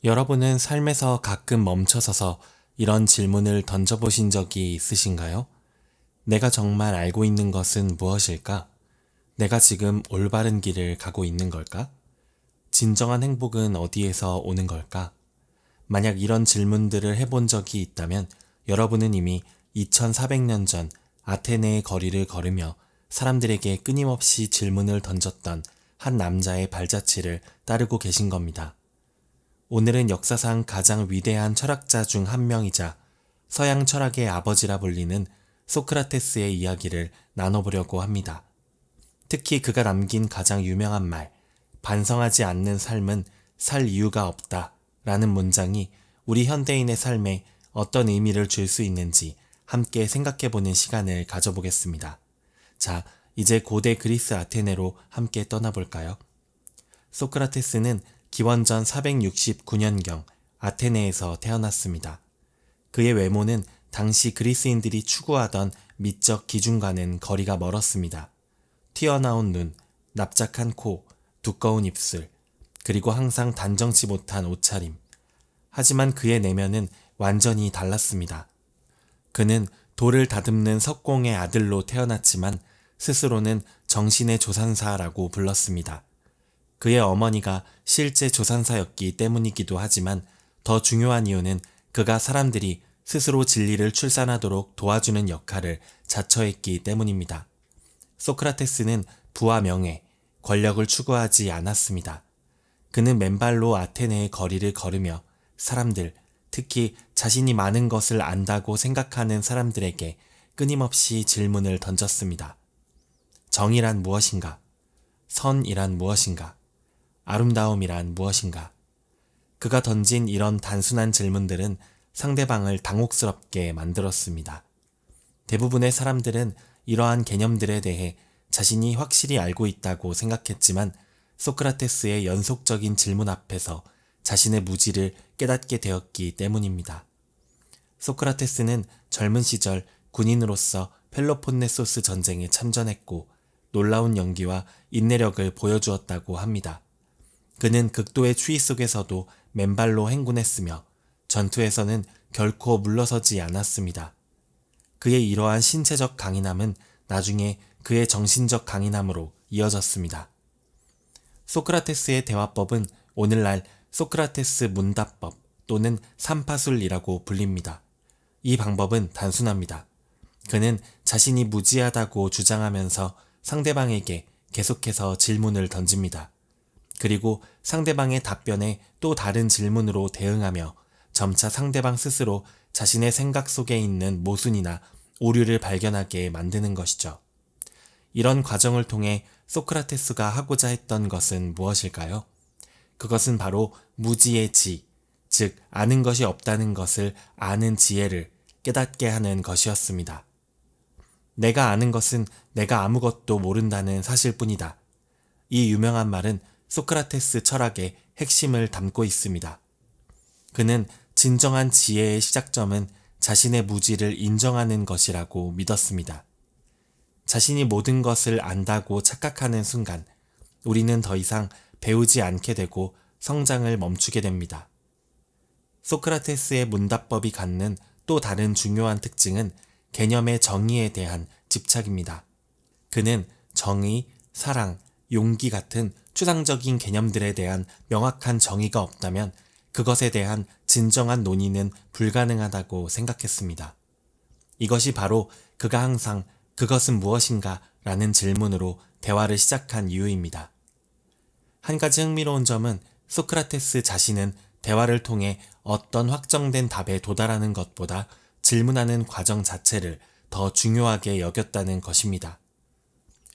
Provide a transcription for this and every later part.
여러분은 삶에서 가끔 멈춰서서 이런 질문을 던져보신 적이 있으신가요? 내가 정말 알고 있는 것은 무엇일까? 내가 지금 올바른 길을 가고 있는 걸까? 진정한 행복은 어디에서 오는 걸까? 만약 이런 질문들을 해본 적이 있다면 여러분은 이미 2400년 전 아테네의 거리를 걸으며 사람들에게 끊임없이 질문을 던졌던 한 남자의 발자취를 따르고 계신 겁니다. 오늘은 역사상 가장 위대한 철학자 중 한 명이자 서양 철학의 아버지라 불리는 소크라테스의 이야기를 나눠보려고 합니다. 특히 그가 남긴 가장 유명한 말, 반성하지 않는 삶은 살 이유가 없다 라는 문장이 우리 현대인의 삶에 어떤 의미를 줄 수 있는지 함께 생각해보는 시간을 가져보겠습니다. 자, 이제 고대 그리스 아테네로 함께 떠나볼까요? 소크라테스는 기원전 469년경 아테네에서 태어났습니다. 그의 외모는 당시 그리스인들이 추구하던 미적 기준과는 거리가 멀었습니다. 튀어나온 눈, 납작한 코, 두꺼운 입술, 그리고 항상 단정치 못한 옷차림. 하지만 그의 내면은 완전히 달랐습니다. 그는 돌을 다듬는 석공의 아들로 태어났지만 스스로는 정신의 조산사라고 불렀습니다. 그의 어머니가 실제 조산사였기 때문이기도 하지만 더 중요한 이유는 그가 사람들이 스스로 진리를 출산하도록 도와주는 역할을 자처했기 때문입니다. 소크라테스는 부와 명예, 권력을 추구하지 않았습니다. 그는 맨발로 아테네의 거리를 걸으며 사람들, 특히 자신이 많은 것을 안다고 생각하는 사람들에게 끊임없이 질문을 던졌습니다. 정의란 무엇인가? 선이란 무엇인가? 아름다움이란 무엇인가? 그가 던진 이런 단순한 질문들은 상대방을 당혹스럽게 만들었습니다. 대부분의 사람들은 이러한 개념들에 대해 자신이 확실히 알고 있다고 생각했지만 소크라테스의 연속적인 질문 앞에서 자신의 무지를 깨닫게 되었기 때문입니다. 소크라테스는 젊은 시절 군인으로서 펠로폰네소스 전쟁에 참전했고 놀라운 연기와 인내력을 보여주었다고 합니다. 그는 극도의 추위 속에서도 맨발로 행군했으며 전투에서는 결코 물러서지 않았습니다. 그의 이러한 신체적 강인함은 나중에 그의 정신적 강인함으로 이어졌습니다. 소크라테스의 대화법은 오늘날 소크라테스 문답법 또는 삼파술이라고 불립니다. 이 방법은 단순합니다. 그는 자신이 무지하다고 주장하면서 상대방에게 계속해서 질문을 던집니다. 그리고 상대방의 답변에 또 다른 질문으로 대응하며 점차 상대방 스스로 자신의 생각 속에 있는 모순이나 오류를 발견하게 만드는 것이죠. 이런 과정을 통해 소크라테스가 하고자 했던 것은 무엇일까요? 그것은 바로 무지의 지, 즉 아는 것이 없다는 것을 아는 지혜를 깨닫게 하는 것이었습니다. 내가 아는 것은 내가 아무것도 모른다는 사실뿐이다. 이 유명한 말은 소크라테스 철학의 핵심을 담고 있습니다. 그는 진정한 지혜의 시작점은 자신의 무지를 인정하는 것이라고 믿었습니다. 자신이 모든 것을 안다고 착각하는 순간 우리는 더 이상 배우지 않게 되고 성장을 멈추게 됩니다. 소크라테스의 문답법이 갖는 또 다른 중요한 특징은 개념의 정의에 대한 집착입니다. 그는 정의, 사랑, 용기 같은 추상적인 개념들에 대한 명확한 정의가 없다면 그것에 대한 진정한 논의는 불가능하다고 생각했습니다. 이것이 바로 그가 항상 그것은 무엇인가? 라는 질문으로 대화를 시작한 이유입니다. 한 가지 흥미로운 점은 소크라테스 자신은 대화를 통해 어떤 확정된 답에 도달하는 것보다 질문하는 과정 자체를 더 중요하게 여겼다는 것입니다.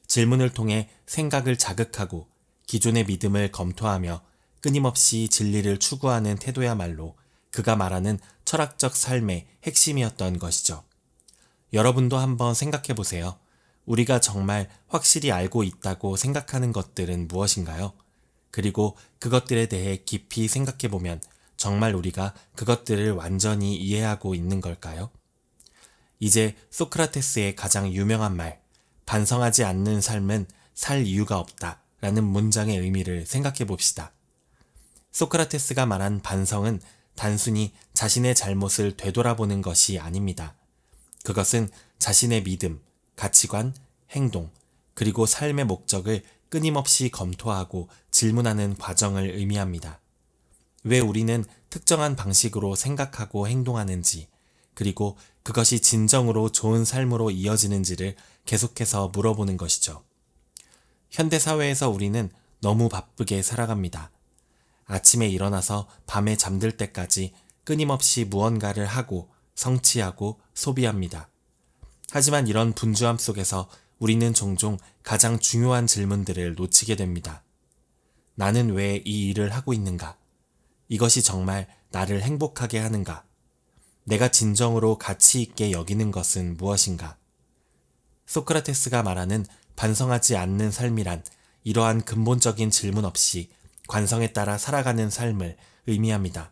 질문을 통해 생각을 자극하고 기존의 믿음을 검토하며 끊임없이 진리를 추구하는 태도야말로 그가 말하는 철학적 삶의 핵심이었던 것이죠. 여러분도 한번 생각해 보세요. 우리가 정말 확실히 알고 있다고 생각하는 것들은 무엇인가요? 그리고 그것들에 대해 깊이 생각해 보면 정말 우리가 그것들을 완전히 이해하고 있는 걸까요? 이제 소크라테스의 가장 유명한 말, 반성하지 않는 삶은 살 이유가 없다 라는 문장의 의미를 생각해 봅시다. 소크라테스가 말한 반성은 단순히 자신의 잘못을 되돌아보는 것이 아닙니다. 그것은 자신의 믿음, 가치관, 행동, 그리고 삶의 목적을 끊임없이 검토하고 질문하는 과정을 의미합니다. 왜 우리는 특정한 방식으로 생각하고 행동하는지, 그리고 그것이 진정으로 좋은 삶으로 이어지는지를 계속해서 물어보는 것이죠. 현대사회에서 우리는 너무 바쁘게 살아갑니다. 아침에 일어나서 밤에 잠들 때까지 끊임없이 무언가를 하고 성취하고 소비합니다. 하지만 이런 분주함 속에서 우리는 종종 가장 중요한 질문들을 놓치게 됩니다. 나는 왜 이 일을 하고 있는가? 이것이 정말 나를 행복하게 하는가? 내가 진정으로 가치 있게 여기는 것은 무엇인가? 소크라테스가 말하는 반성하지 않는 삶이란 이러한 근본적인 질문 없이 관성에 따라 살아가는 삶을 의미합니다.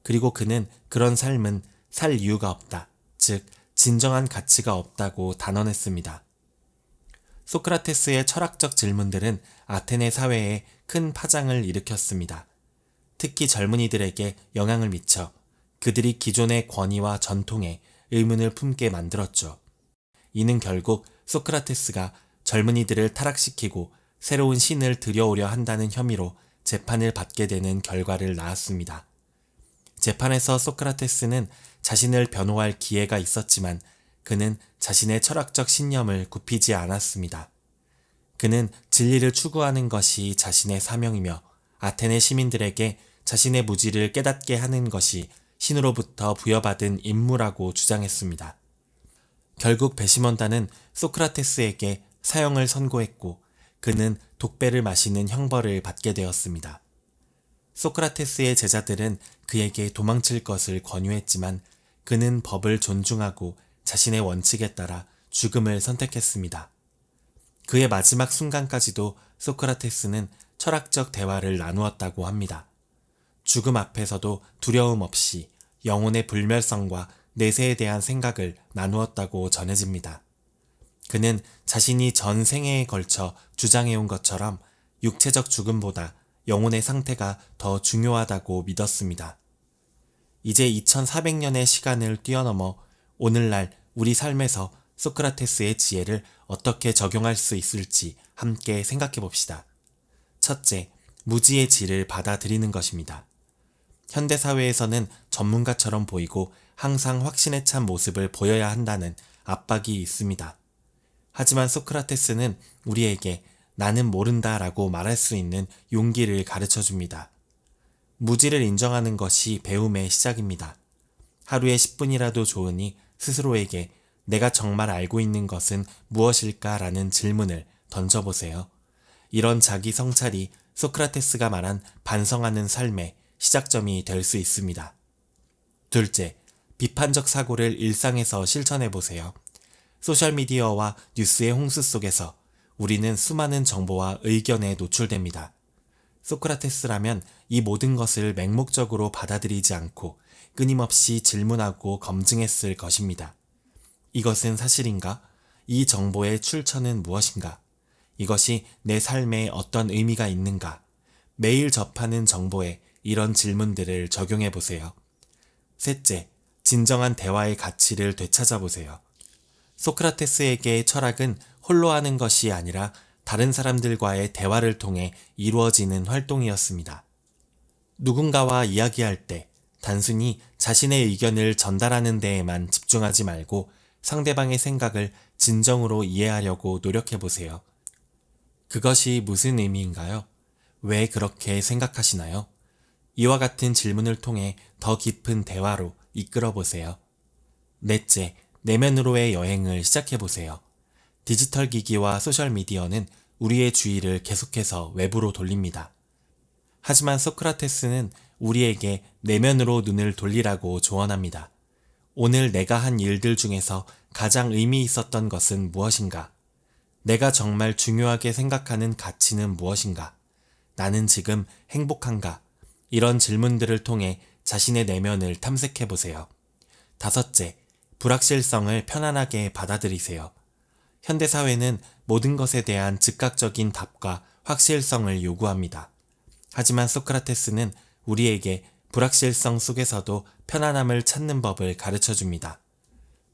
그리고 그는 그런 삶은 살 이유가 없다, 즉 진정한 가치가 없다고 단언했습니다. 소크라테스의 철학적 질문들은 아테네 사회에 큰 파장을 일으켰습니다. 특히 젊은이들에게 영향을 미쳐 그들이 기존의 권위와 전통에 의문을 품게 만들었죠. 이는 결국 소크라테스가 젊은이들을 타락시키고 새로운 신을 들여오려 한다는 혐의로 재판을 받게 되는 결과를 낳았습니다. 재판에서 소크라테스는 자신을 변호할 기회가 있었지만 그는 자신의 철학적 신념을 굽히지 않았습니다. 그는 진리를 추구하는 것이 자신의 사명이며 아테네 시민들에게 자신의 무지를 깨닫게 하는 것이 신으로부터 부여받은 임무라고 주장했습니다. 결국 배심원단은 소크라테스에게 사형을 선고했고 그는 독배를 마시는 형벌을 받게 되었습니다. 소크라테스의 제자들은 그에게 도망칠 것을 권유했지만 그는 법을 존중하고 자신의 원칙에 따라 죽음을 선택했습니다. 그의 마지막 순간까지도 소크라테스는 철학적 대화를 나누었다고 합니다. 죽음 앞에서도 두려움 없이 영혼의 불멸성과 내세에 대한 생각을 나누었다고 전해집니다. 그는 자신이 전 생애에 걸쳐 주장해온 것처럼 육체적 죽음보다 영혼의 상태가 더 중요하다고 믿었습니다. 이제 2400년의 시간을 뛰어넘어 오늘날 우리 삶에서 소크라테스의 지혜를 어떻게 적용할 수 있을지 함께 생각해 봅시다. 첫째, 무지의 질을 받아들이는 것입니다. 현대사회에서는 전문가처럼 보이고 항상 확신에 찬 모습을 보여야 한다는 압박이 있습니다. 하지만 소크라테스는 우리에게 나는 모른다 라고 말할 수 있는 용기를 가르쳐 줍니다. 무지를 인정하는 것이 배움의 시작입니다. 하루에 10분이라도 좋으니 스스로에게 내가 정말 알고 있는 것은 무엇일까 라는 질문을 던져보세요. 이런 자기 성찰이 소크라테스가 말한 반성하는 삶의 시작점이 될 수 있습니다. 둘째, 비판적 사고를 일상에서 실천해보세요. 소셜미디어와 뉴스의 홍수 속에서 우리는 수많은 정보와 의견에 노출됩니다. 소크라테스라면 이 모든 것을 맹목적으로 받아들이지 않고 끊임없이 질문하고 검증했을 것입니다. 이것은 사실인가? 이 정보의 출처는 무엇인가? 이것이 내 삶에 어떤 의미가 있는가? 매일 접하는 정보에 이런 질문들을 적용해 보세요. 셋째, 진정한 대화의 가치를 되찾아보세요. 소크라테스에게 철학은 홀로 하는 것이 아니라 다른 사람들과의 대화를 통해 이루어지는 활동이었습니다. 누군가와 이야기할 때 단순히 자신의 의견을 전달하는 데에만 집중하지 말고 상대방의 생각을 진정으로 이해하려고 노력해보세요. 그것이 무슨 의미인가요? 왜 그렇게 생각하시나요? 이와 같은 질문을 통해 더 깊은 대화로 이끌어보세요. 넷째, 내면으로의 여행을 시작해보세요. 디지털 기기와 소셜미디어는 우리의 주의를 계속해서 외부로 돌립니다. 하지만 소크라테스는 우리에게 내면으로 눈을 돌리라고 조언합니다. 오늘 내가 한 일들 중에서 가장 의미 있었던 것은 무엇인가? 내가 정말 중요하게 생각하는 가치는 무엇인가? 나는 지금 행복한가? 이런 질문들을 통해 자신의 내면을 탐색해보세요. 다섯째, 불확실성을 편안하게 받아들이세요. 현대사회는 모든 것에 대한 즉각적인 답과 확실성을 요구합니다. 하지만 소크라테스는 우리에게 불확실성 속에서도 편안함을 찾는 법을 가르쳐 줍니다.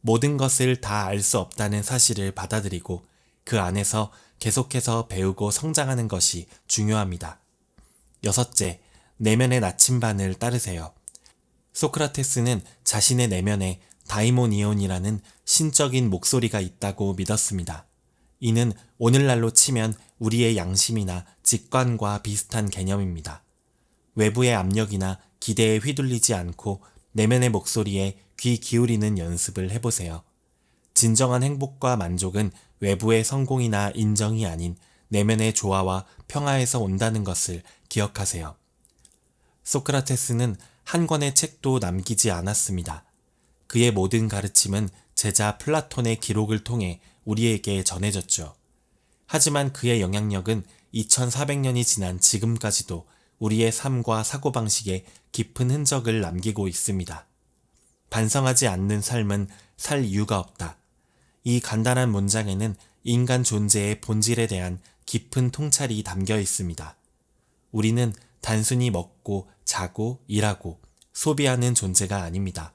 모든 것을 다 알 수 없다는 사실을 받아들이고 그 안에서 계속해서 배우고 성장하는 것이 중요합니다. 여섯째, 내면의 나침반을 따르세요. 소크라테스는 자신의 내면에 다이모니온이라는 신적인 목소리가 있다고 믿었습니다. 이는 오늘날로 치면 우리의 양심이나 직관과 비슷한 개념입니다. 외부의 압력이나 기대에 휘둘리지 않고 내면의 목소리에 귀 기울이는 연습을 해보세요. 진정한 행복과 만족은 외부의 성공이나 인정이 아닌 내면의 조화와 평화에서 온다는 것을 기억하세요. 소크라테스는 한 권의 책도 남기지 않았습니다. 그의 모든 가르침은 제자 플라톤의 기록을 통해 우리에게 전해졌죠. 하지만 그의 영향력은 2400년이 지난 지금까지도 우리의 삶과 사고방식에 깊은 흔적을 남기고 있습니다. 반성하지 않는 삶은 살 이유가 없다. 이 간단한 문장에는 인간 존재의 본질에 대한 깊은 통찰이 담겨 있습니다. 우리는 단순히 먹고 자고 일하고 소비하는 존재가 아닙니다.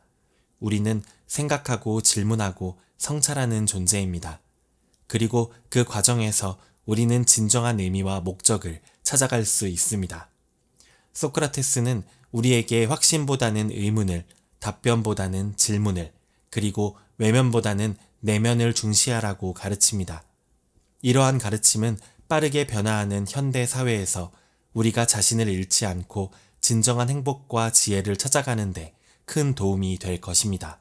우리는 생각하고 질문하고 성찰하는 존재입니다. 그리고 그 과정에서 우리는 진정한 의미와 목적을 찾아갈 수 있습니다. 소크라테스는 우리에게 확신보다는 의문을, 답변보다는 질문을, 그리고 외면보다는 내면을 중시하라고 가르칩니다. 이러한 가르침은 빠르게 변화하는 현대 사회에서 우리가 자신을 잃지 않고 진정한 행복과 지혜를 찾아가는데 큰 도움이 될 것입니다.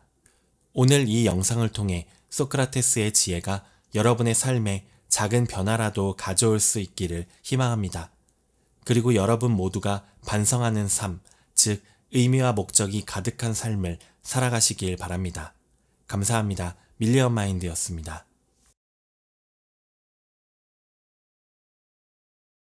오늘 이 영상을 통해 소크라테스의 지혜가 여러분의 삶에 작은 변화라도 가져올 수 있기를 희망합니다. 그리고 여러분 모두가 반성하는 삶, 즉 의미와 목적이 가득한 삶을 살아가시길 바랍니다. 감사합니다. 밀리언 마인드였습니다.